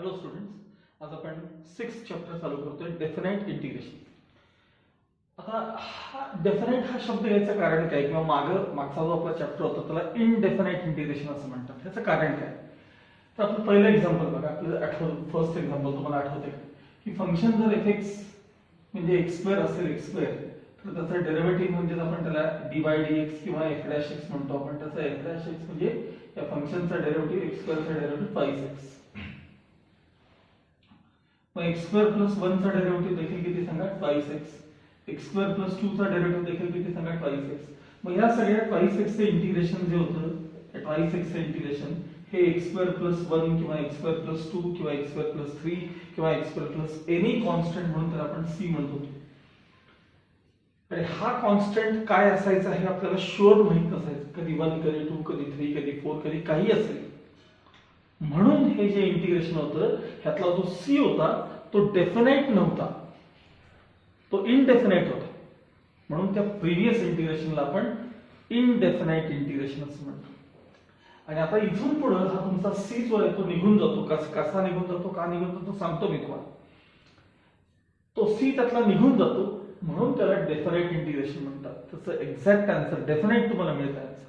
Hello students, आज आपण 6th chapter चालू करतोय डेफिनाइट इंटिग्रेशन. आता हा डेफिनाइट हा शब्द याचं कारण काय किंवा मागचा जो आपला चॅप्टर होता त्याला इनडेफिनाइट इंटिग्रेशन असं म्हणतात. ह्याचं कारण काय? तर आपलं पहिलं एक्झाम्पल बघा, आपल्याला फर्स्ट एक्झाम्पल तुम्हाला आठवते की फंक्शन जर f(x) म्हणजे x² असेल x² तर त्याचं डेरिव्हेटिव्ह म्हणजे आपण त्याला dy/dx किंवा f'(x) म्हणतो आपण. त्याचा f'(x) म्हणजे या फंक्शनचा डेरिव्हेटिव्ह x² चा डेरिव्हेटिव्ह 5x. मग x² + 1 चा डेरिव्हेटिव्ह देखील किती सांगा 5x. x² + 2 चा डेरिव्हेटिव्ह देखील किती सांगा 5x. मग या सगळ्या 5x चे इंटिग्रेशन जे होतं, 5x चे इंटिग्रेशन हे x² + 1 किंवा x² + 2 किंवा x² + 3 किंवा x² + एनी कॉन्स्टंट म्हणून त्याला आपण c म्हणतो. आणि हा कॉन्स्टंट काय असायचा हे आपल्याला शुअर माहित नसायचं. कधी 1, कधी 2, कधी 3, कधी 4, कधी काही असेल. म्हणून हे जे इंटिग्रेशन होतं ह्यातला जो c होता तो डेफिनाइट नव्हता, तो इनडेफिनाइट होता. म्हणून त्या प्रिव्हियस इंटिग्रेशनला आपण इनडेफिनाइट इंटिग्रेशन असं म्हणतो. आणि आता इथून पुढे हा तुमचा c जो आहे तो निघून जातो. कसा निघून जातो, का निघून जातो सांगतो मी तुम्हाला. तो c त्यातला निघून जातो म्हणून त्याला डेफिनाइट इंटिग्रेशन म्हणतात. त्याचं एक्झॅक्ट आन्सर डेफिनाइट तुम्हाला मिळतं आन्सर.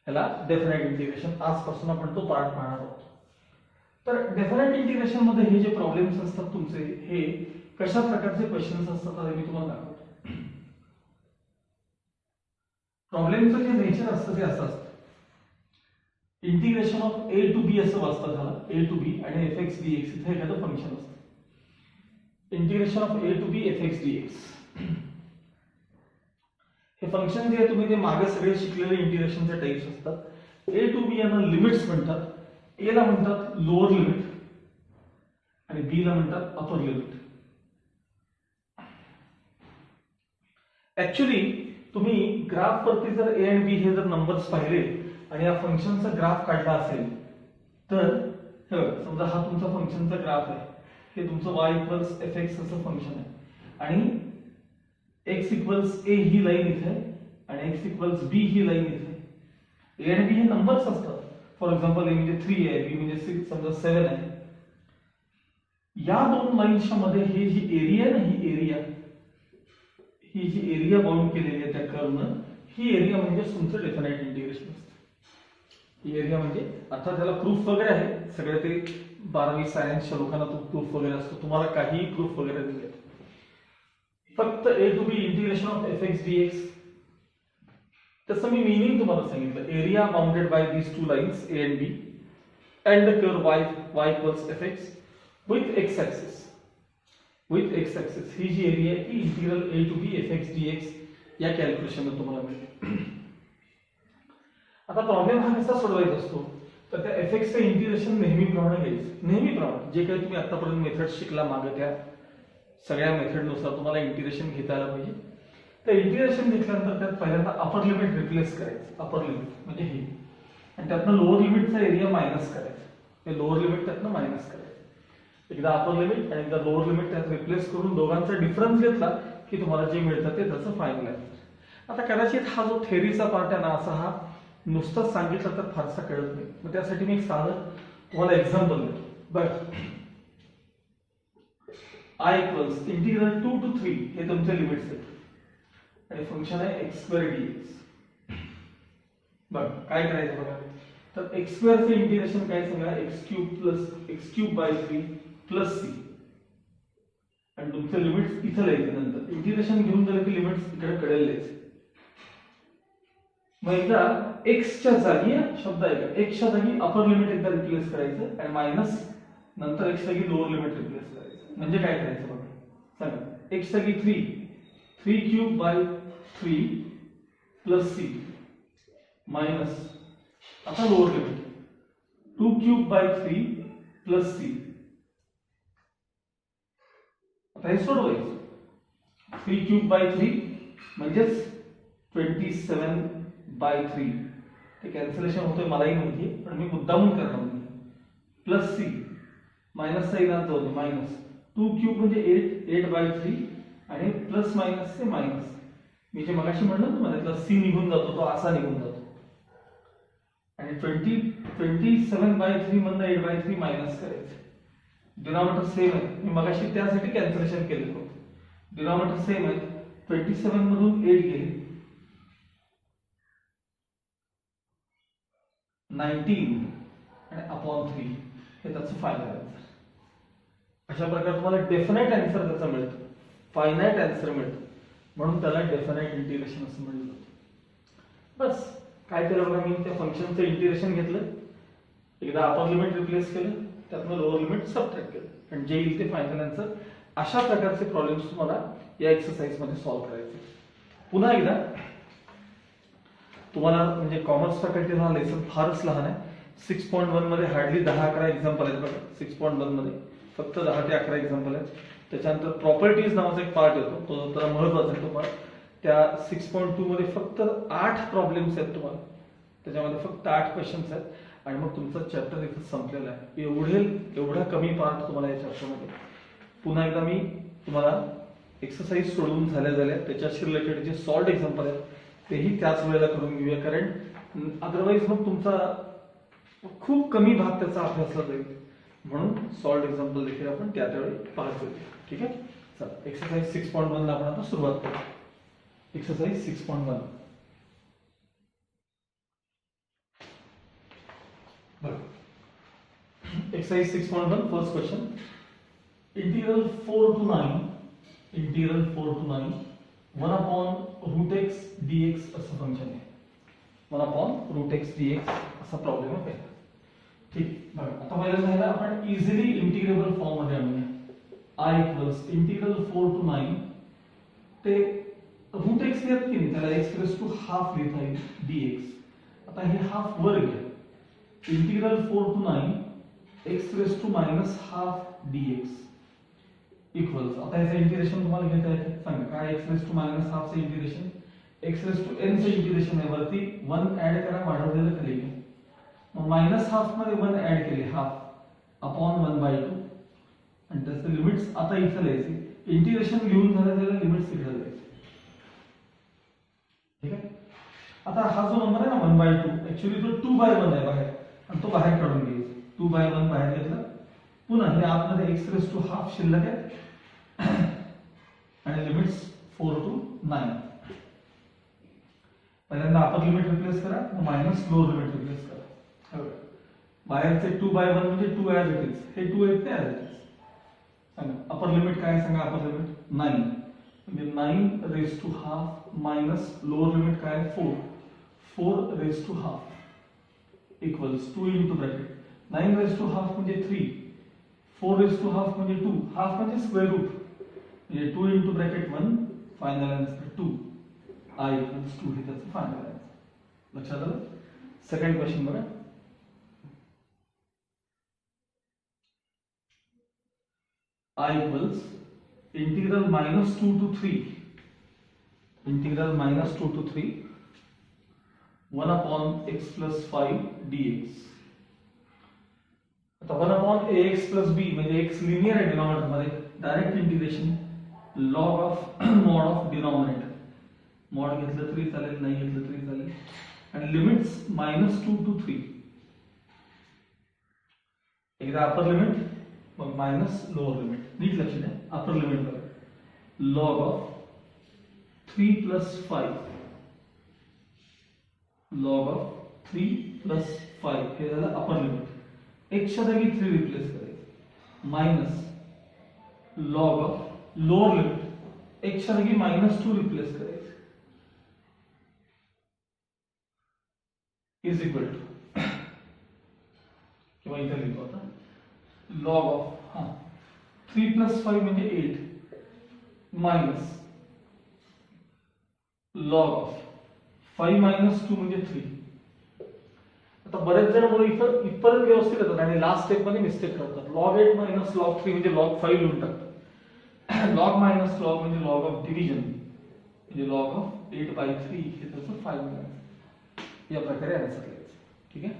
ह्याला डेफिनाइट इंटिग्रेशन आजपासून आपण तो पार्ट पाहणार आहोत. तर डेफिनाइट इंटिग्रेशन मध्ये हे जे प्रॉब्लेम्स असतात तुमचे, हे कशा प्रकारचे क्वेश्चन्स असतात हे मी तुम्हाला दाखवतो. प्रॉब्लेमचं जे नेचर असतं ते असं असतं. Integration of a to b असं वाचतात ह्याला, a to b आणि f(x) dx इथे एखादं फंक्शन असतं. Integration of a to b f(x) dx हे फंक्शन जे आहे तुम्ही ते मागे सगळे शिकलेले इंटिग्रेशनचे टाइप्स असतात. a to b यांना लिमिट्स म्हणतात. a ला म्हणतात लोअर लिमिट आणि b ला म्हणतात अपर लिमिट. ऍक्च्युली तुम्ही ग्राफ वरती जर a आणि b हे जर नंबर्स पाहिले आणि या फंक्शनचा ग्राफ काढला असेल तर समजा हा तुमचा फंक्शनचा ग्राफ आहे. हे तुमचं y = f(x) असं फंक्शन आहे आणि x = a ही लाईन इथे आहे आणि x = b ही लाईन इथे आहे. a आणि b हे नंबर्स असतात. फॉर एक्झाम्पल a म्हणजे 3 आहे, b म्हणजे 6, समजा 7 आहे. या दोन लाईन्सच्या मध्ये ही जी एरिया आहे ना, ही जी एरिया बाउंड केलेली आहे त्या कर्वनं, ही एरिया म्हणजे तुमचं डेफिनाइट इंटिग्रेशन असतं. ही एरिया म्हणजे आता त्याला प्रूफ वगैरे आहे, सगळे ते 12वी सायन्सच्या लोकांना तो प्रूफ वगैरे असतो. तुम्हाला काही प्रूफ वगैरे दिले फक्त a to b integration of f(x) dx तसं मी मीनिंग तुम्हाला सांगितलं. Area bounded by these two lines a and b and the curve y = f(x) with x axis. ही जी एरिया आहे ती integral a to b f(x) dx या कॅल्क्युलेशनला तुम्हाला मिळते. आता प्रॉब्लेम हा कसा सोडवायचा असतो तर त्या f(x) चं इंटिग्रेशन नेहमीप्रमाणे घ्यायचं. नेहमीप्रमाणे जे काही तुम्ही आतापर्यंत मेथड शिकला मागे त्या सगळ्या मेथडनुसार तुम्हाला इंटिग्रेशन घेता आलं पाहिजे. तर इंटिग्रेशन घेतल्यानंतर त्यात पहिल्यांदा अपर लिमिट रिप्लेस करायचं. अपर लिमिट म्हणजे हे, आणि त्यातनं लोअर लिमिटचा एरिया मायनस करायचा. हे लोअर लिमिट त्यातनं मायनस करायचं. एकदा अपर लिमिट आणि एकदा लोअर लिमिट त्यात रिप्लेस करून दोघांचा डिफरन्स घेतला की तुम्हाला जे मिळतं ते त्याचं फायनल आहे. आता कदाचित हा जो थेअरीचा पार्ट आहे ना, असा हा नुसताच सांगितलं तर फारसा कळत नाही. मग त्यासाठी मी एक साधं तुम्हाला एक्झाम्पल देतो. बरं, I = इंटिग्रल 2 to 3 हे तुमचे लिमिट्स आहेत आणि फंक्शन आहे x² dx. बघ काय करायचं बघा. तर x² चे इंटिग्रेशन काय सांगा, x³ + c आणि तुमचे लिमिट्स इथे लिहायचे. नंतर इंटिग्रेशन घेऊन झालं की लिमिट्स इकडे कडेला लिहायचे. मग एकदा x च्या जागी शब्द आहे का, x च्या जागी अपर लिमिट एकदा रिप्लेस करायचं आणि मायनस नंतर x जागी लोअर लिमिट रिप्लेस करायचं. म्हणजे काय करायचं बघा सांगा. x जागी 3³ + c मायनस आता लोअर लिमिट 2³ + c. आता हे सोडवायचं. 3³ म्हणजेच 27/3. ते कॅन्सलेशन होतोय मलाही माहिती, पण मी मुद्दामून करणार नाही. प्लस c मायनस चा इनात जाऊ दे, मायनस 2³ म्हणजे 8/3 आणि प्लस मायनस से मायनस. मी जे मगाशी म्हणलं तुम्हाला त्यातला c निघून जातो, तो असा निघून जातो. आणि आणि 27/3 मधनं 8/3 मायनस करायचं. डिनॉमिनेटर सेम आहे, मी मगाशी त्यासाठी कॅन्सलेशन केलेलं होतं. डिनॉमिनेटर सेम आहे, 27 मधून 8 गेले 19 आणि अपॉन 3 हे त्याचं फायनल आन्सर. अशा प्रकारे तुम्हाला डेफिनेट आन्सर त्याचा मिळतो, फायनाइट आन्सर मिळतो, म्हणून त्याला डेफिनेट इंटिग्रेशन असं म्हणलं जातं. बस काय केलं बघा, मी त्या फंक्शनचं इंटिग्रेशन घेतलं, एकदा अपर लिमिट रिप्लेस केलं, त्यातनं लोअर लिमिट सबट्रॅक्ट केलं, आणि जे येईल ते फायनल आन्सर. अशा प्रकारचे प्रॉब्लेम्स तुम्हाला या एक्सरसाइज मध्ये सॉल्व्ह करायचे. पुन्हा एकदा तुम्हाला म्हणजे कॉमर्स फॅकल्टीला लेसन फारच लहान आहे. 6.1 मध्ये हार्डली 10-11 एक्झाम्पल आहेत बघा. 6.1 मध्ये फक्त 10 ते 11 एक्झाम्पल आहेत. त्याच्यानंतर प्रॉपर्टीज नावाचा एक पार्ट येतो, तो जरा महत्वाचा आहे तो पार्ट. त्या 6.2 मध्ये फक्त 8 प्रॉब्लेम्स आहेत तुम्हाला, त्याच्यामध्ये फक्त 8 क्वेश्चन्स आहेत, आणि मग तुमचा चॅप्टर इथं संपलेला आहे. एवढा कमी पार्ट तुम्हाला या चॅप्टरमध्ये. पुन्हा एकदा मी तुम्हाला एक्सरसाइज सोडवून झाल्या त्याच्याशी रिलेटेड जे सॉल्ड एक्झाम्पल आहेत तेही त्याच वेळेला करून घेऊया, कारण अदरवाईज मग तुमचा खूप कमी भाग त्याचा अभ्यासला जाईल. म्हणून सॉल्ड एक्झाम्पल देखील आपण त्यावेळी पाहतो. ठीक आहे, चला एक्सरसाइज 6.1 ला आपण आता सुरुवात करू. एक्सरसाइज 6.1 बघा. Exercise 6.1 first question. Integral 4 to 9 1 upon root x dx असं फंक्शन आहे. 1 upon root x dx असा प्रॉब्लेम आहे पहिला. ठीक, बघा आता पहिला झाला आपण इझिली इंटिग्रेबल फॉर्म मध्ये आणूया. I इक्वल्स इंटिग्रल 4 to 9 ते रूट x लिहित की नाही, त्याला x रेस टू हाफ लिहिता येईल dx. आता हे हाफ वर घ्या. Integral 4 to 9 x raise to minus half dx equals, आता याचं इंटिग्रेशन तुम्हाला घेता येते. सांगा काय x raise to minus half चे integration, x raise to n चे इंटिग्रेशन आहे. वरती 1 ऍड करा, वाढवलेलं खाली घ्या. मग मायनस हाफ मध्ये 1 ऍड केले, हाफ अपॉन 1/2, आणि त्याचे लिमिट्स आता इथं लिहायचे. इंटिग्रेशन लिहून झालं त्याला लिमिट्स इकडे लिहायचे. ठीक आहे, आता हा जो नंबर आहे ना 1/2, ऍक्च्युअली तो 2/1 आहे बाहेर, आणि तो बाहेर काढून घ्यायचा. 2/1 बाहेर घेतला. पुन्हा हे आतमध्ये x रेस टू हाफ शिल्लक आहे, आणि लिमिट्स 4 to 9. पहिल्यांदा अपर लिमिट रिप्लेस करा, मायनस लोअर लिमिट रिप्लेस करा. बाहेरचे 2/1 म्हणजे 2 ऍज इट इज, हे 2 आहेत ते ऍज इट इज. सांगा अपर लिमिट काय, सांगा अपर लिमिट 9, म्हणजे 9 raise to half minus lower limit काय 4 raise to half equals 2 into bracket 9 raise to half म्हणजे 3, 4 रेस टू हाफ म्हणजे 2, हाफ म्हणजे स्क्वेअर रूट, म्हणजे 2 into bracket 1, final answer 2. I equals 2 हे त्याचं फायनल आन्सर. लक्षात आलं. सेकंड क्वेश्चन बघा. I equals integral -2 to 3 1 upon x plus 5 dx. आता 1 upon ax plus b म्हणजे x लिनियर आहे डिनॉमिनेटर मध्ये, direct integration log of mod of denominator. Mod घेतलं तरी चालेल, नाही घेतलं तरी चालेल, आणि लिमिट्स -2 to 3. एकदा अपर लिमिट मग मायनस लोअर लिमिट. नीट लक्ष द्या, अपर लिमिट बघा, log of 3 plus 5 log of 3 plus 5 हे झालं अपर लिमिट. x च्या जागी 3 रिप्लेस करायचं, minus log of lower limit x च्या जागी -2 रिप्लेस करायचं, इज इक्वल टू किंवा इथे लिहितो आता log ऑफ 3 plus 5 म्हणजे 8 मायनस log ऑफ 5 minus 2 म्हणजे 3. आता बरेच जण म्हणून इथपर्यंत व्यवस्थित येतात आणि लास्ट स्टेप मध्ये मिस्टेक करतात. log 8 minus log 3 म्हणजे log 5 लिहून टाकतात. log minus log म्हणजे log ऑफ डिव्हिजन, म्हणजे log ऑफ 8/3 हे त्याचं फायनल आहे. या प्रकारे आन्सर लिहायचं. ठीक आहे.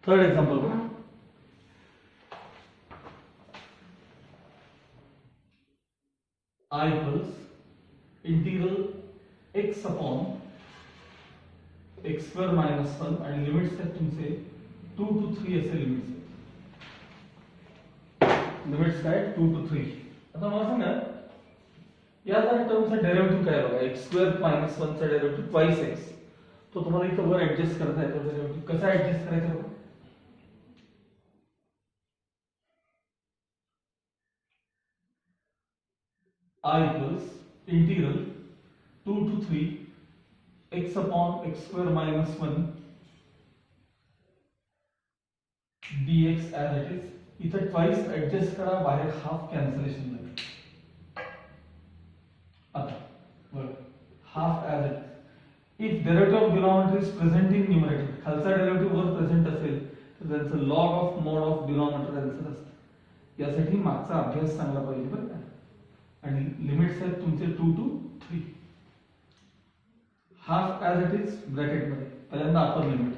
थर्ड एक्झाम्पल बघा. I equals integral x upon x square minus 1 आणि लिमिट्स आहेत तुमचे 2 to 3 असे लिमिट्स आहेत. लिमिट्स काय 2 to 3. आता मला सांगा या जर टर्मचा डेरिव्हेटिव्ह काय बघा x स्क्वेअर मायनस 1 चा डेरिव्हेटिव्ह ट्वाइस x. तो तुम्हाला इथं वर ऍडजस्ट करता येतो. डेरिव्हेटिव्ह कसा ऍडजस्ट करायचा बघा. I equals integral 2 to 3 x upon x square minus 1 dx as it is. इथं ट्वाइस ऍडजस्ट करा, बाहेर हाफ कॅन्सलेशन लागेल. आता बघा half as it is. If derivative of denominator is present in numerator, खालचा डेरिव्हेटिव्ह वर प्रेझेंट असेल तर त्याचं log of mod of denominator answer असतं. यासाठी मागचा अभ्यास चांगला पाहिजे बरं का. आणि लिमिट्स आहेत तुमचे 2 to 3. Half as it is bracket मध्ये पहिल्यांदा upper limit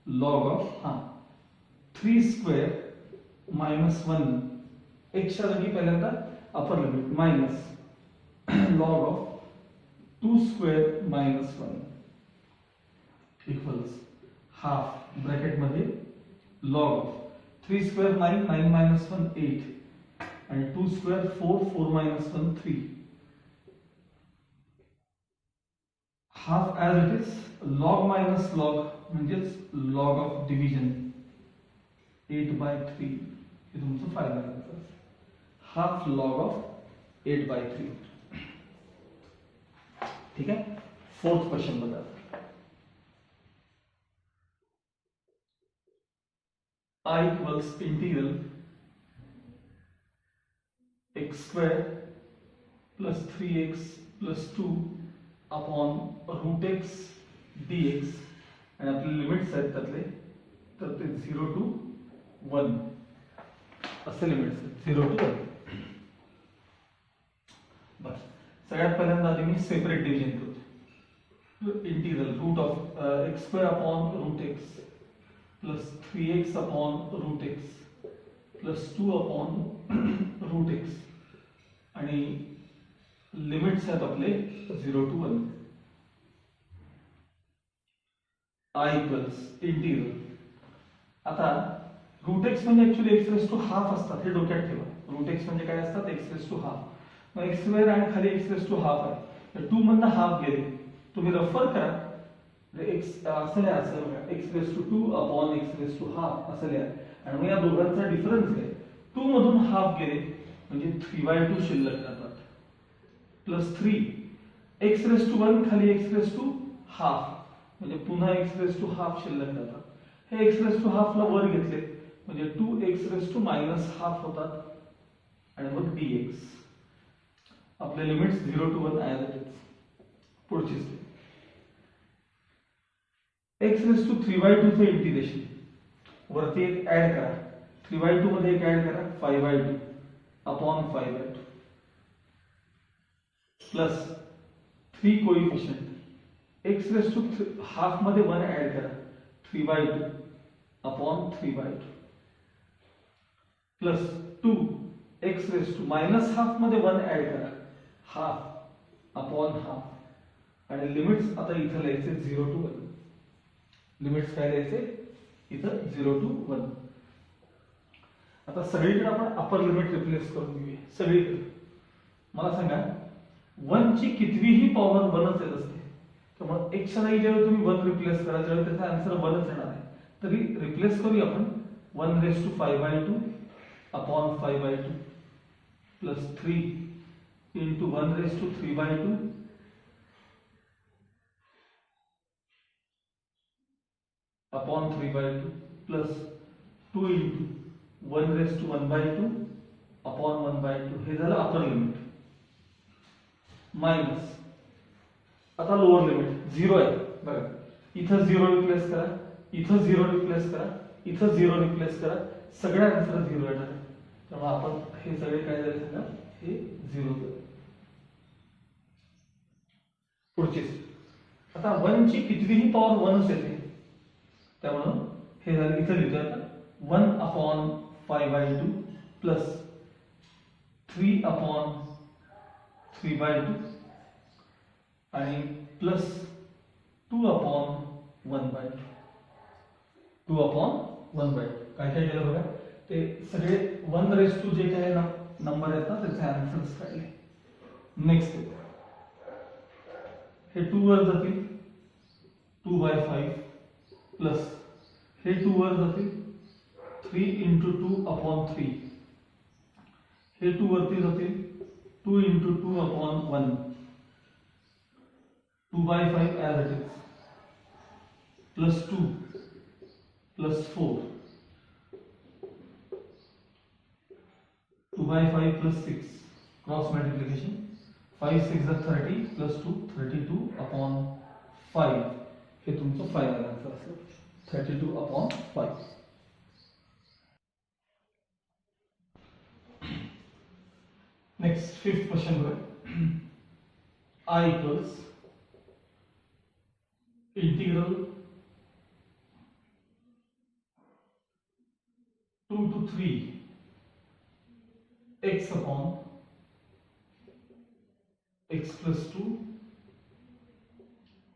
log of 3 square minus 1 x च्या जागी पहिल्यांदा upper limit minus log of 2 square minus 1 equals half bracket मध्ये लॉग ऑफ 3 स्क्वेअर 9 9 मायनस 1 8 आणि 2 square 4 4 minus 1 3. Half as it is log minus log म्हणजेच log of division 8/3 हे तुमचं final answer. Half log of 8/3. ठीक आहे. Fourth question बघा. I equals integral x square plus 3x plus 2 upon root x dx आणि आपले limits आहेत त्यातले तर ते 0 to 1 असे लिमिट्स आहेत. 0 to 1. बस सगळ्यात पहिल्यांदा आधी मी सेपरेट डिव्हिजन करतो. Integral root of x square upon root x plus 3x upon root x plus 2 upon root x आणि लिमिट्स आहेत आपले 0 to 1. I equals इंटिग्रल. आता रूट x म्हणजे ऍक्च्युअली x रेस टू हाफ असतात, हे डोक्यात ठेवा. रूट x म्हणजे काय असतात x रेस टू हाफ. मग x स्क्वेअर आणि खाली x रेस टू हाफ आहे. 2 मधनं हाफ गेले तुम्ही रेफर करा. x असं लिहा, असं बघा x raise to 2 upon x raise to half असं लिहा. आणि मग या दोघांचा डिफरन्स आहे 2 मधून हाफ गेले म्हणजे 3/2 शिल्लक राहतात प्लस 3 x रेस टू 1 खाली x रेस टू हाफ म्हणजे पुन्हा x रेस टू हाफ शिल्लक राहतात. हे x रेस टू हाफ ला वर घेतले म्हणजे 2x race to minus half होतात आणि मग dx. आपले limits 0 to 1 as it is. पुढची स्टेप x रेस टू 3/2 चे इंटिग्रेशन वरती एक ऍड करा. 3/2 मध्ये एक ऍड करा 5/2 upon 5/2 plus 3 coefficient x raise to half मध्ये 1 ऍड करा 3/2 upon 3/2 plus 2 x raise to minus half मध्ये 1 ऍड करा हाफ अपॉन हाफ आणि लिमिट्स आता इथं लिहायचे 0 to 1. लिमिट्स काय लिहायचे इथं 0 to 1. आता सगळीकडे आपण अपर लिमिट रिप्लेस करून घेऊया. सगळीकडे मला सांगा 1 ची कितवीही पॉवर 1च येत असते. त्यामुळे x च्या जागी जेव्हा तुम्ही 1 रिप्लेस करा त्यावेळी त्याचा आन्सर 1च येणार आहे. तरी रिप्लेस करूया आपण 1 raise to 5/2 upon 5/2 plus 3 into 1 raise to 3/2 upon 3/2 plus 2 into 1 raise to 1/2 upon 1/2. हे झालं अपर लिमिट. मायनस आता लोअर लिमिट 0 आहे बघा. इथं 0 रिप्लेस करा, इथं 0 रिप्लेस करा, इथं 0 रिप्लेस करा. सगळ्या आन्सर 0 येणार. त्यामुळे आपण हे सगळे काय झाले सांगा हे 0 झाले. पुढची आता 1 ची कितीही पॉवर 1च येते. त्यामुळे हे झालं इथं लिहितो आता 1 अपॉन 5/2 प्लस 3 अपॉन 3/2 आणि प्लस 2/1/2 2/1/2 काय काय केलं बघा, ते सगळे 1 जे काही नंबर आहेत ना त्याचे आन्सर्स काढले. नेक्स्ट हे 2 वर जातील 2/5 प्लस हे 2 वर जातील 3 × 2/3, हे 2 वरती जातील 2 × 2/1, 2/5 as it is, plus 2 plus 4, 2/5 plus 6, cross multiplication, 5 6 are 30 plus 2 32/5, हे तुमचं फायनल आन्सर असेल 32/5. नेक्स्ट फिफ्थ क्वेश्चन बघा. I equals integral 2 to 3 x upon x plus 2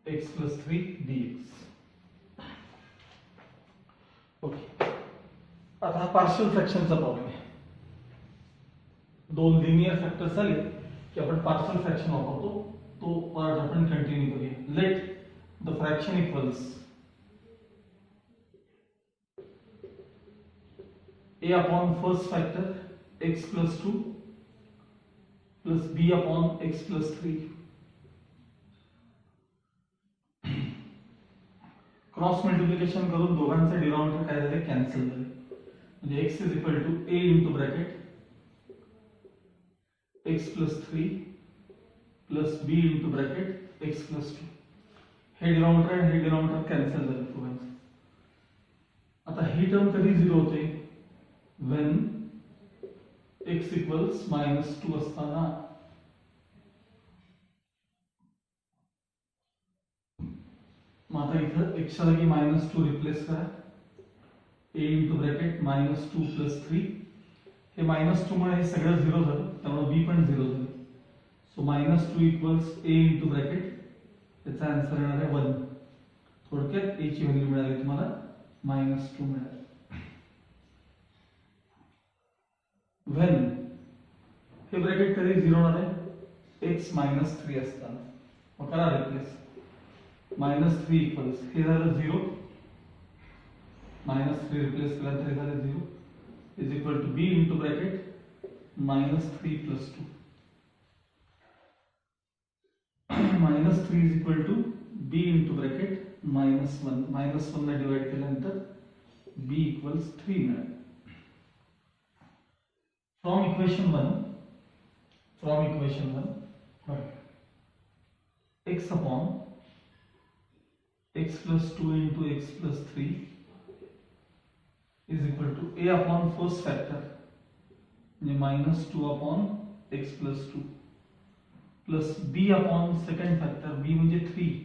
x plus 3 dx. Okay, आता हा पार्शियल फ्रॅक्शनचा प्रॉब्लेम आहे. दोन लिनियर फॅक्टर्स आले की आपण पार्शियल फ्रॅक्शन वापरतो. तो पार्ट आपण कंटिन्यू करूया. Let the fraction equals a upon first factor x plus 2 plus b upon x plus 3. Cross multiplication करून दोघांचे डिनॉमिनेटर काय झाले, कॅन्सल झाले. म्हणजे x is equal to a into bracket x plus 3 plus b into bracket x plus 2. हे denominator आणि हे denominator cancel झाले दोघांचे. आता ही टर्म कधी 0 होते, when x equals -2 असताना. मग आता इथं x च्या जागी -2 रिप्लेस करा. a into bracket -2 plus 3. हे -2 मुळे हे सगळं 0 झालं, त्यामुळे b पण 0 झालं. So -2 equals a into bracket, त्याचा आन्सर येणार आहे 1. थोडक्यात a ची व्हॅल्यू मिळाली तुम्हाला -2 मिळाली. when हे ब्रॅकेट कधी 0 होणार आहे, x -3 असताना. मग करा रिप्लेस. -3 इक्वल्स हे झालं 0, -3 रिप्लेस केल्यानंतर हे झालं 0 is equal to b into bracket -3 plus 2. -3 is equal to b into bracket -1. -1 ने डिवाइड केल्यानंतर b इक्वल्स 3 मिळालं. From equation 1, x upon x plus 2 into x plus 3 is equal to a upon first factor -2 upon x plus 2 plus b upon second factor, b म्हणजे 3.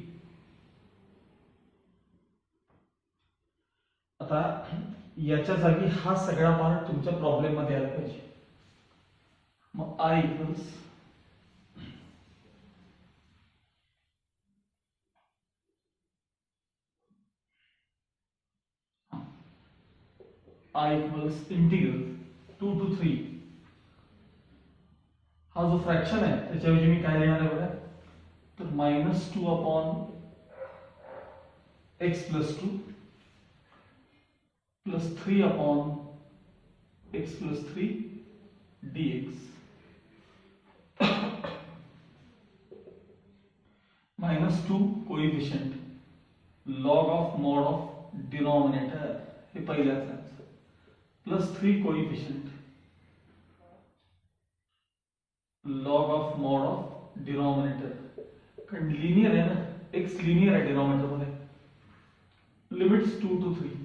आता याच्या जागी हा सगळा part तुमच्या प्रॉब्लेम मध्ये आला पाहिजे. मग I equals इंटिग्रल 2 to 3. हा जो फ्रॅक्शन आहे त्याच्याऐवजी मी काय लिहिणार आहे बघा, तर -2 upon x plus 2 plus 3 upon x plus 3 dx. -2 coefficient, log of mod of denominator हे पहिल्याच answer, plus 3 coefficient, log of mod of denominator. कारण लिनियर आहे ना, x लिनियर आहे डिनॉमिनेटर मध्ये. लिमिट्स 2 to 3,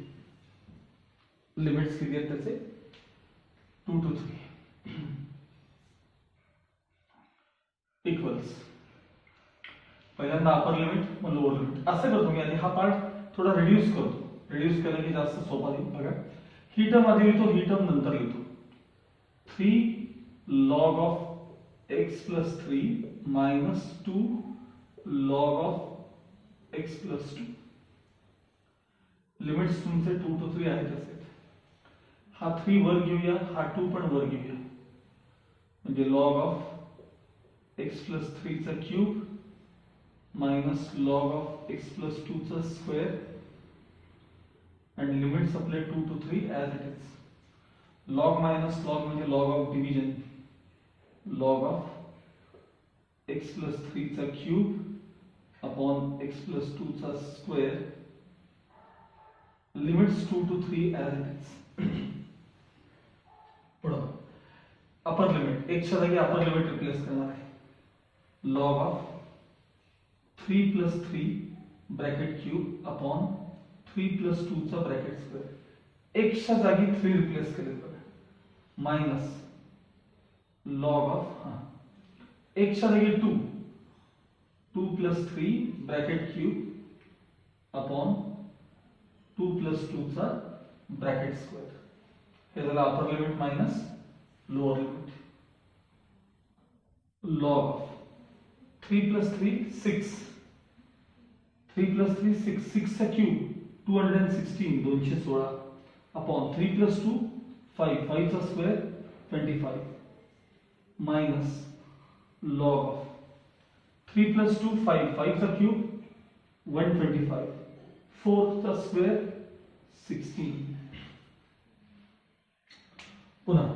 लिमिट्स किती आहेत त्याचे 2 to 3 इक्वल्स पहिल्यांदा अपर लिमिट मग लोअर लिमिट असं करतो मी. आधी हा पार्ट थोडा रिड्यूस करतो, रिड्यूस केला की जास्त सोपा देईल. बघा ही टर्म आधी लिहितो, ही टर्म नंतर लिहितो. 3 log of x plus 3 minus 2 log of x plus 2. Limits तुमचे 2 to 3 आहेत असेल. हा 3 वर घेऊया, हा 2 पण वर घेऊया. म्हणजे लॉग ऑफ एक्स प्लस 3 चा cube minus log of x plus 2 चा square and limits apply 2 to 3 as it is. Log minus log म्हणजे log of division. Log of x plus 3 चा cube upon x plus 2 चा square. Limits 2 to 3 as it is. पुढं अपर limit x च्या जागी upper limit replace करणार आहे. Log of 3 plus 3 bracket cube upon 3 plus 2 चा bracket square. x च्या जागी 3 रिप्लेस केले बघा. मायनस लॉग ऑफ x च्या जागी 2 plus 3 bracket cube upon 2 plus 2 चा ब्रॅकेट स्क्वेअर. हे झालं upper limit minus lower limit. Log of 3 plus 3 6. 3 plus 3 6. 6 चा क्यूब 216 216 अपॉन 3 plus 2 5. 5 चा square 25 minus log of 3 plus 2 5. 5 चा क्यूब 125. 4 चा स्क्वेअर 16. पुन्हा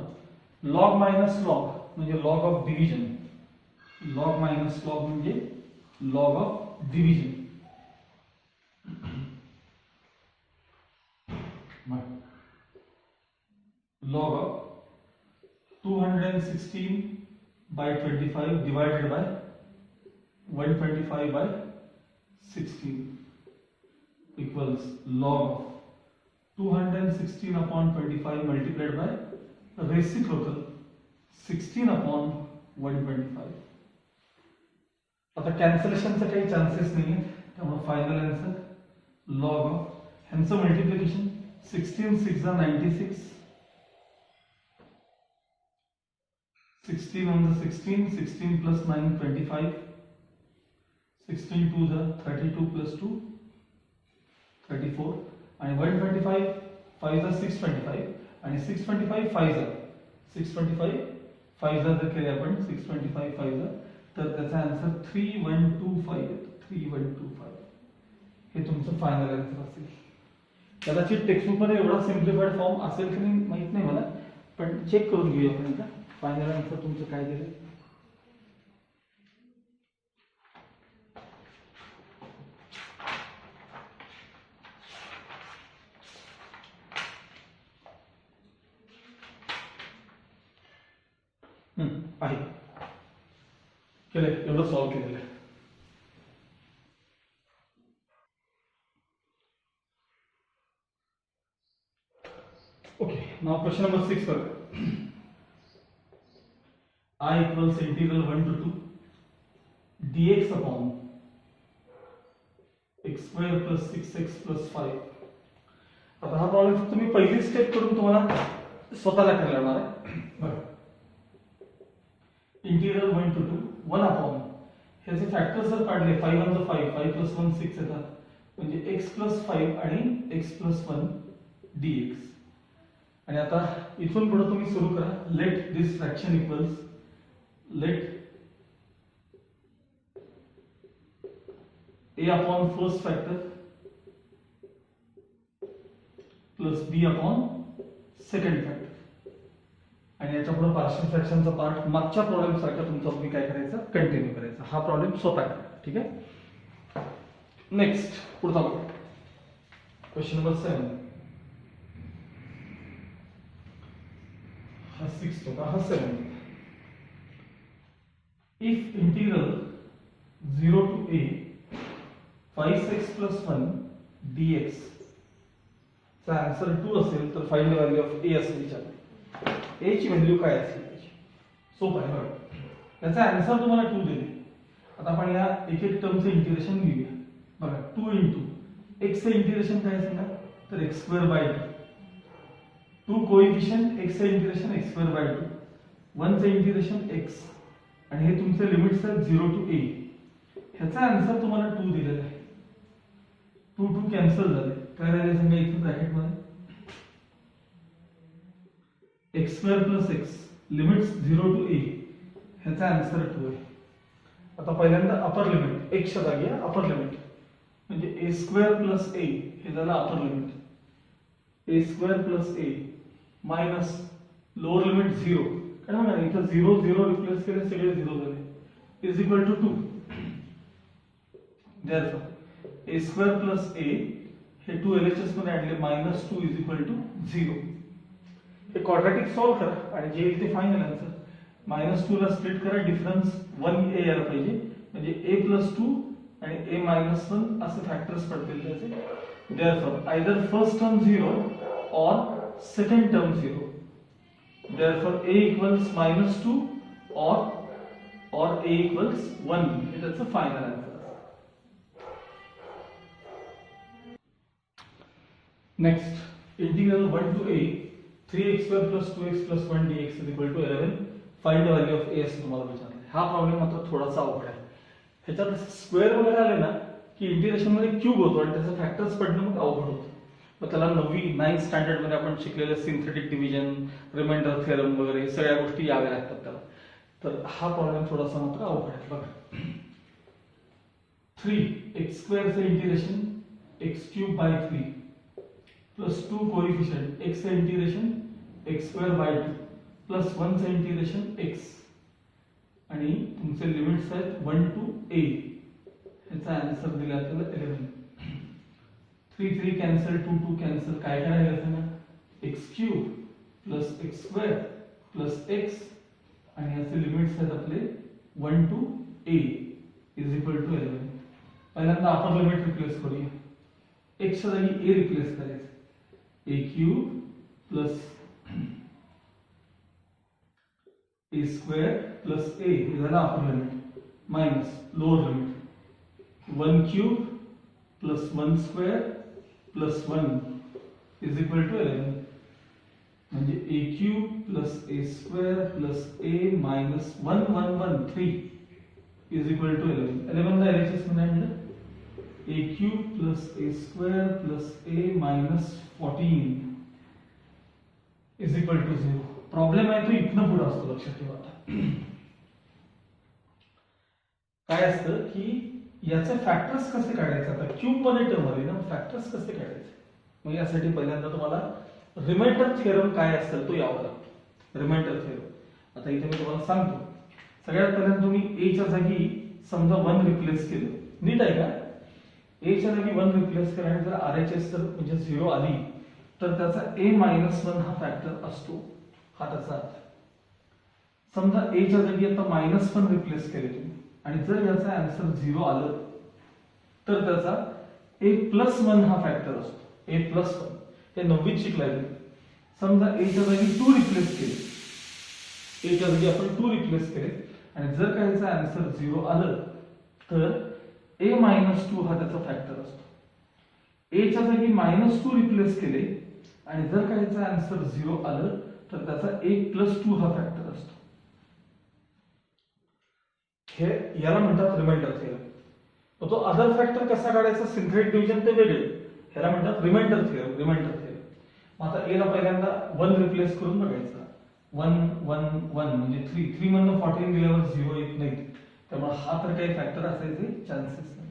लॉग मायनस लॉग म्हणजे log of division. Log minus log म्हणजे log of division. Log of 216 by 25 divided by 125 by 16 equals log of 216 upon 25 multiplied by reciprocal 16 upon 125. आता कॅन्सलेशनचा काही chances नाही आहेत, त्यामुळे फायनल आन्सर लॉग ऑफ ह्यांचं multiplication 16 6 96. 16 on the 16, 16 plus 9 25, 16 to the 32 plus 2 34 and 125 5 are 625 and 625 5 are 625 5 are जर केले आपण 625 5 are तर त्याचा आन्सर 3125 येतो. 3125 हे तुमचं फायनल आन्सर असेल. कदाचित टेक्स्टबुक मध्ये एवढा सिम्प्लिफाईड फॉर्म असेल की नाही माहित नाही मला, पण चेक करून घेऊया आपण एकदा फायनल आन्सर तुमचं काय दिलं. आहे केलंय, एवढं सॉल्व्ह केलेलं आहे. Okay, now question number 6 per I equals integral 1 to 2 dx upon x square plus 6x plus 5. आता हा प्रॉब्लेम फक्त मी पहिली स्टेप करून तुम्हाला स्वतःला करायला लावणार आहे. बरं, इंटिग्रल 1 to 2 1 अपॉन ह्याचे फॅक्टर्स जर काढले 5 on the 5 5 plus 1 6 येतात, म्हणजे x plus 5 आणि x plus 1 dx. आणि आता इथून पुढे तुम्ही सुरू करा. Let this fraction equals let a upon first factor plus b upon second factor. आणि याच्या पुढे पार्शियल फ्रॅक्शनचा पार्ट मागच्या प्रॉब्लेम सारखा तुमचा तुम्ही काय करायचं कंटिन्यू करायचा. हा प्रॉब्लेम स्वतः करा. ठीक आहे. नेक्स्ट पुढचा बघा क्वेश्चन नंबर 7. हा 6 होता, हा 7. If integral 0 to a 5x plus 1 dx चा आन्सर 2 असेल तर find the value of a असेल विचारलं. a ची व्हॅल्यू काय असेल त्याची? सोपं आहे बघा. त्याचा आन्सर तुम्हाला 2 दिले. आता आपण या एक एक टर्मचं इंटिग्रेशन घेऊया. बघा 2 into x चे इंटिग्रेशन काय सांगा तर x² 2 कोएफिशिएंट x चे इंटिग्रेशन x² 1 चे इंटिग्रेशन x आणि हे तुमचे लिमिट्स आहेत 0 to a. ह्याचा आन्सर तुम्हाला 2 दिलेला आहे. 2 कॅन्सल झाले. काय राहिले सांगा इथे ब्रॅकेट मध्ये x square plus x limits 0 to a ह्याचा आन्सर 2 आहे. आता पहिल्यांदा अपर लिमिट x च्या जागी अपर लिमिट म्हणजे a स्क्वेअर प्लस a हे झालं upper limit. a square plus a minus lower limit 0 काय ना इथं 0 0 रिप्लेस केले सगळे 0 झाले is equal to 2. therefore a square plus a हे 2 LHS मध्ये आणले मायनस 2 इज इक्वल टू 0. हे क्वाड्रॅटिक सॉल्व करा आणि जे येईल ते फायनल आन्सर. मायनस 2 ला स्प्लिट करा डिफरन्स 1a यायला पाहिजे म्हणजे a प्लस 2 आणि a मायनस 1 असे फॅक्टर्स पडतील त्याचे. therefore either first term 0 or second term 0. therefore a equals minus 2 or a equals 1. हे त्याचं final answer. Next integral 1 to a 3x square plus 2x plus 1 dx is equal to 11. Find the value of a असं तुम्हाला विचारलं. हा problem मात्र थोडासा अवघड आहे. ह्याच्यात स्क्वेअर वगैरे आले ना की इंटिग्रेशन मध्ये क्यूब होतो आणि त्याचे फॅक्टर्स पडणं मग अवघड होतं. मग त्याला 9th स्टँडर्ड मध्ये आपण शिकलेले सिंथेटिक डिव्हिजन रिमाइंडर थेरम वगैरे सगळ्या गोष्टी याव्या लागतात त्याला. तर हा प्रॉब्लेम थोडासा मात्र अवघड आहे. बघा 3x स्क्वेअर चे integration x cube by 3 plus 2 coefficient x चे integration x square by 2 plus 1 चे इंटिग्रेशन x आणि तुमचे लिमिट्स आहेत 1 टू a. ह्याचा आन्सर दिला आपल्याला 11. 3 3 कॅन्सल 2 2 कॅन्सल काय काय राहिलं ना x cube plus x square plus x आणि ह्याचे लिमिट्स आहेत आपले 1 to a is equal to 11. पहिल्यांदा अपर लिमिट रिप्लेस करूया. x च्या जागी a रिप्लेस करायचं a cube plus a square plus a हे झालं upper limit minus lower limit 1 cube plus 1 square plus 1 is equal to 11. म्हणजे a cube plus a square plus a minus 1 1 1 3 is equal to 11. 11 ला LHS मध्ये आणलं a cube plus a square plus a minus 14 is equal to 0. Problem आहे तो इथनं पुढे असतो लक्षात ठेवा. काय असतं की याचे फॅक्टर्स कसे काढायचे. आता क्यूब मध्ये टर्म आली ना फॅक्टर्स कसे काढायचे. मग यासाठी पहिल्यांदा तुम्हाला रिमाइंडर थेरम काय असेल तो यावा लागतो. रिमाइंडर थेरम आता इथे मी तुम्हाला सांगतो. सगळ्यात पहिल्यांदा तुम्ही a च्या जागी समजा 1 रिप्लेस केलं. नीट आहे का. a च्या जागी 1 रिप्लेस करा आणि जर RHS जर म्हणजे 0 आली तर त्याचा a मायनस 1 हा फॅक्टर असतो. हा त्याचा अर्थ. समजा a च्या जागी आता मायनस 1 रिप्लेस केले तुम्ही आणि जर याचा आन्सर 0 आलं तर त्याचा a प्लस 1 हा फॅक्टर असतो. a प्लस 1 हे 9वीत शिकलाय. समजा a च्या जागी 2 रिप्लेस केले. a च्या जागी आपण 2 रिप्लेस केले आणि जर का याचा आन्सर 0 आलं तर a मायनस 2 हा त्याचा फॅक्टर असतो. a च्या जागी मायनस 2 रिप्लेस केले आणि जर का याचा आन्सर 0 आलं तर त्याचा a प्लस 2 हा फॅक्टर असतो. हे याला म्हणतात रिमाइंडर थेरम. तो अदर फॅक्टर कसा काढायचा सिंथेटिक डिव्हिजन ते वेगळे. ह्याला म्हणतात रिमाइंडर थेरम. Reminder theorem. मग आता a ला पहिल्यांदा 1 रिप्लेस करून बघायचा. 1 1 1 म्हणजे 3 3 मधून 14 गेल्यावर 0 येत नाही. त्यामुळे हा तर काही फॅक्टर असायचे चान्सेस नाही.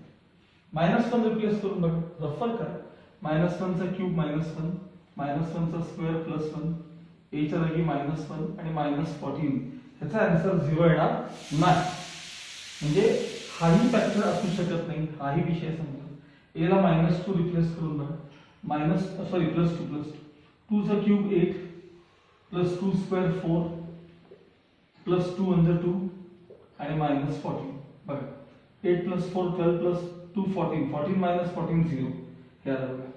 मायनस 1 रिप्लेस करून बघा. रफर करा. मायनस 1 चा क्यूब मायनस 1 मायनस 1 चा स्क्वेअर प्लस 1 a च्या जागी मायनस 1 आणि मायनस 14 ह्याचा आन्सर 0 येणार नाही. म्हणजे हाही फॅक्टर असू शकत नाही. हाही विषय समजा. a ला मायनस 2 रिप्लेस करून बघा. मायनस सॉरी प्लस 2 चा cube 8 plus 2 square 4 plus 2 under 2 आणि मायनस 14 बघा. 8 प्लस 4 12 प्लस 2 14 14 मायनस 14 0 हे आलं बघा.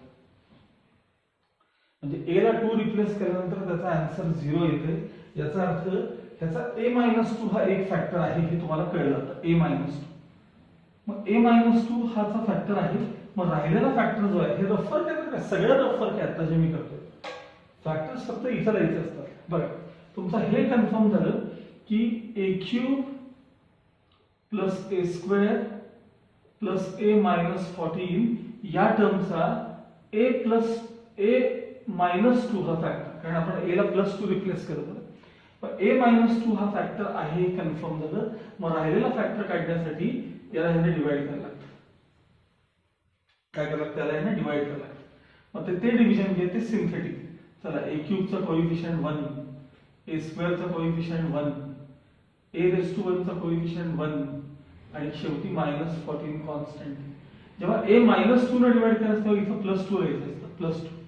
म्हणजे a ला 2 रिप्लेस केल्यानंतर त्याचा आन्सर 0 येते. याचा अर्थ ह्याचा a मायनस 2 हा एक फॅक्टर आहे हे तुम्हाला कळलं. आता a मायनस 2 मग a मायनस 2 हाचा फॅक्टर आहे. मग राहिलेला फॅक्टर जो आहे हे रफर केलं का सगळं रफर काय आता जे मी करतोय. फॅक्टर्स फक्त इथं लिहायचे असतात. बघा तुमचं हे कन्फर्म झालं की a cube plus a square plus A minus 14 या टर्मचा ए प्लस ए मायनस 2 हा फॅक्टर, कारण आपण ए ला प्लस 2 रिप्लेस करतो, पण ए मायनस 2 हा फॅक्टर आहे हे कन्फर्म झालं. मग राहिलेला फॅक्टर काढण्यासाठी याला ह्याने डिवाइड करायला लागतं. काय करायला लागतं? त्याला ह्याने डिवाइड करायला लागतं. मग ते डिव्हिजन जे ते सिंथेटिक. चला ए क्यूबचा कोएफिशियंट 1, ए स्क्वेअरचा कोएफिशियंट 1, ए रेज टू 1 चा कोएफिशियंट 1 आणि शेवटी मायनस 14 कॉन्स्टंट. जेव्हा ए मायनस 2 ने डिवाइड करायचं तेव्हा इथं प्लस 2 लिहायचं असतं. Plus 2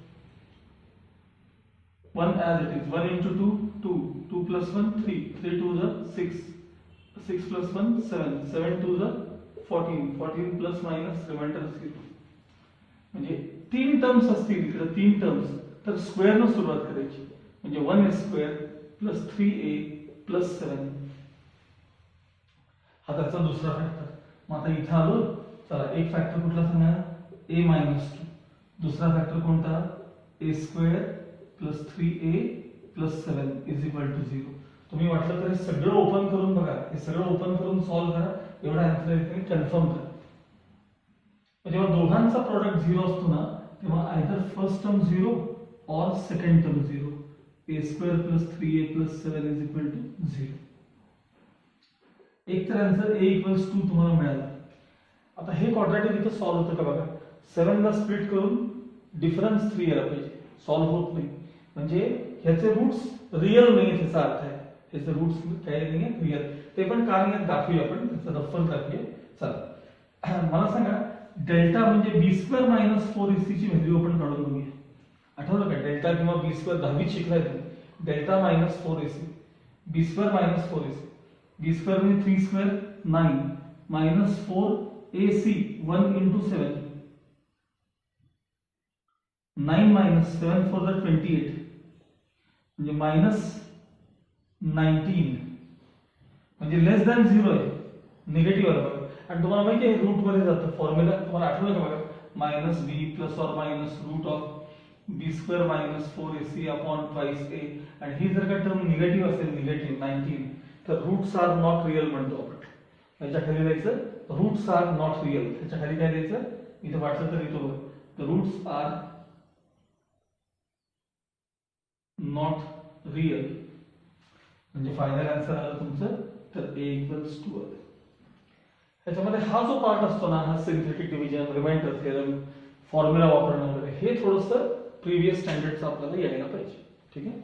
1 as it is. 1 into 2 2, 2 plus 1 3, 3 2 is 6, 6 plus 1 7, 7 2 is 14, 14 plus minus remainder 0. म्हणजे तीन टर्म्स असतील इकडे, तीन टर्म्स, तर स्क्वेअर न सुरुवात करायची. म्हणजे 1a square plus 3a plus 7 हा त्याचा दुसरा फॅक्टर. मग आता इथं आलो. चला एक फॅक्टर कुठला सांगा? a minus 2. दुसरा फॅक्टर कोणता? a square plus 3a plus 7 is equal to 0. तुम्ही वाटलं तर हे सगळं ओपन करून बघा, हे सगळं ओपन करून सॉल्व्ह करा, एवढा आन्सर इथे कन्फर्म करा. जेव्हा दोघांचा प्रोडक्ट 0 असतो ना, तेव्हा आयदर फर्स्ट टर्म 0 और second term 0. a square plus 3a plus 7 is equal to 0. एक तर आन्सर a इक्वल्स 2 तुम्हाला मिळाला. आता हे क्वाड्रॅटिक इथं सॉल्व्ह होतं का बघा. 7 ला स्प्लिट करून डिफरन्स 3 यायला पाहिजे. सॉल्व्ह होत नाही, म्हणजे ह्याचे रूट्स रियल नाही, ह्याचा अर्थ आहे ह्याचे रूट्स काही नाही रियल. ते पण का नाही दाखवूया आपण, त्याचं रफल दाखवूया. चला मला सांगा, डेल्टा म्हणजे बी स्क्वेअर मायनस 4ac ची व्हॅल्यू आपण काढून बघूया. आठवलं का? डेल्टा किंवा बी स्क्वेअर 10वीत शिकलाय तुम्ही. डेल्टा मायनस 4ac, बी स्क्वेअर मायनस 4ac. बी स्क्वेअर म्हणजे 3 square 9 minus 4ac 1 into 7, 9 minus 7 for the 28 म्हणजे मायनस 19, म्हणजे लेस दॅन 0 आहे, निगेटिव्ह आहे बघा. आणि तुम्हाला माहिती आहे रूट मध्ये जातं फॉर्म्युला, तुम्हाला आठवलं का बघा? Minus B plus or minus root of B square minus 4ac upon twice a. आणि ही जर का टर्म निगेटिव्ह असेल, निगेटिव्ह 19, तर रूट्स आर नॉट रिअल म्हणतो आपण. त्याच्या खाली लिहायचं रूट्स आर नॉट रिअल. त्याच्या खाली काय लिहायचं? इथे वाटलं तर इथं बघा, the roots are not real. म्हणजे फायनल आन्सर आलं तुमचं तर a इक्वल्स 2 आलं. त्याच्यामध्ये हा जो पार्ट असतो ना, हा synthetic division, remainder theorem, formula वापरणं वगैरे, हे थोडंसं प्रिव्हियस स्टँडर्डचं आपल्याला यायला पाहिजे. ठीक आहे.